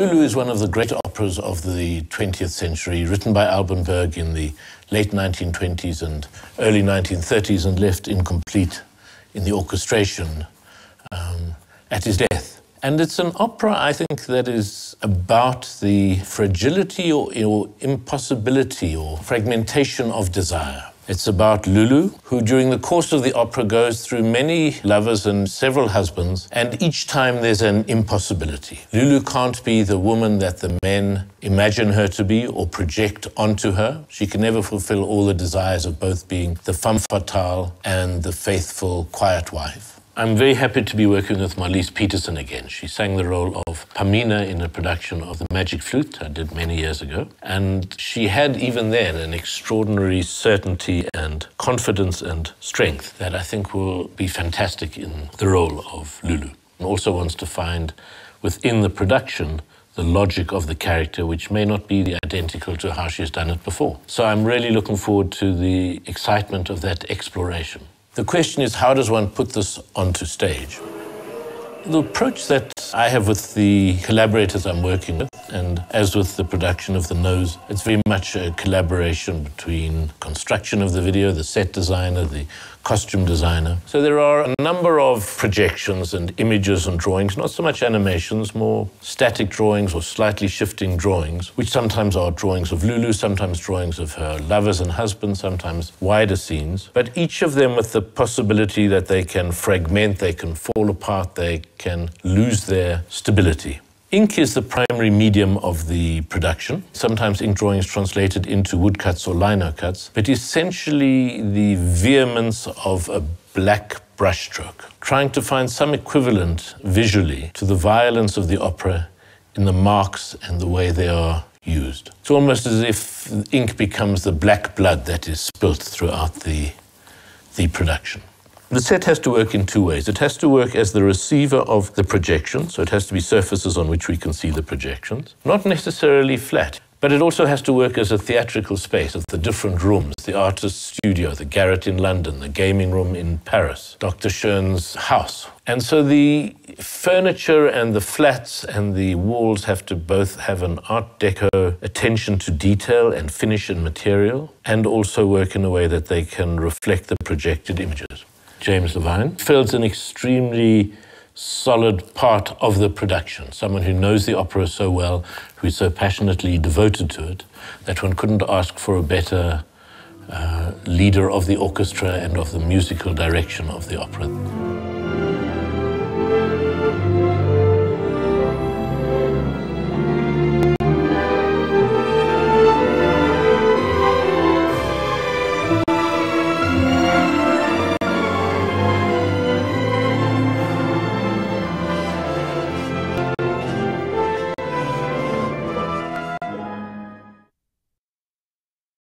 Lulu is one of the great operas of the 20th century, written by Alban Berg in the late 1920s and early 1930s and left incomplete in the orchestration at his death. And it's an opera, I think, that is about the fragility or impossibility or fragmentation of desire. It's about Lulu, who during the course of the opera goes through many lovers and several husbands, and each time there's an impossibility. Lulu can't be the woman that the men imagine her to be or project onto her. She can never fulfill all the desires of both being the femme fatale and the faithful, quiet wife. I'm very happy to be working with Marlies Peterson again. She sang the role of Pamina in a production of The Magic Flute I did many years ago. And she had, even then, an extraordinary certainty and confidence and strength that I think will be fantastic in the role of Lulu. And also wants to find within the production the logic of the character, which may not be identical to how she's done it before. So I'm really looking forward to the excitement of that exploration. The question is, how does one put this onto stage? The approach that I have with the collaborators I'm working with, and as with the production of The Nose, it's very much a collaboration between construction of the video, the set designer, the costume designer. So there are a number of projections and images and drawings, not so much animations, more static drawings or slightly shifting drawings, which sometimes are drawings of Lulu, sometimes drawings of her lovers and husbands, sometimes wider scenes, but each of them with the possibility that they can fragment, they can fall apart, they can lose their stability. Ink is the primary medium of the production. Sometimes ink drawing is translated into woodcuts or lino cuts, but essentially the vehemence of a black brushstroke, trying to find some equivalent visually to the violence of the opera in the marks and the way they are used. It's almost as if ink becomes the black blood that is spilt throughout the production. The set has to work in two ways. It has to work as the receiver of the projection, so it has to be surfaces on which we can see the projections, not necessarily flat, but it also has to work as a theatrical space of the different rooms, the artist's studio, the garret in London, the gaming room in Paris, Dr. Schoen's house. And so the furniture and the flats and the walls have to both have an Art Deco attention to detail and finish and material, and also work in a way that they can reflect the projected images. James Levine fills an extremely solid part of the production, someone who knows the opera so well, who is so passionately devoted to it, that one couldn't ask for a better leader of the orchestra and of the musical direction of the opera.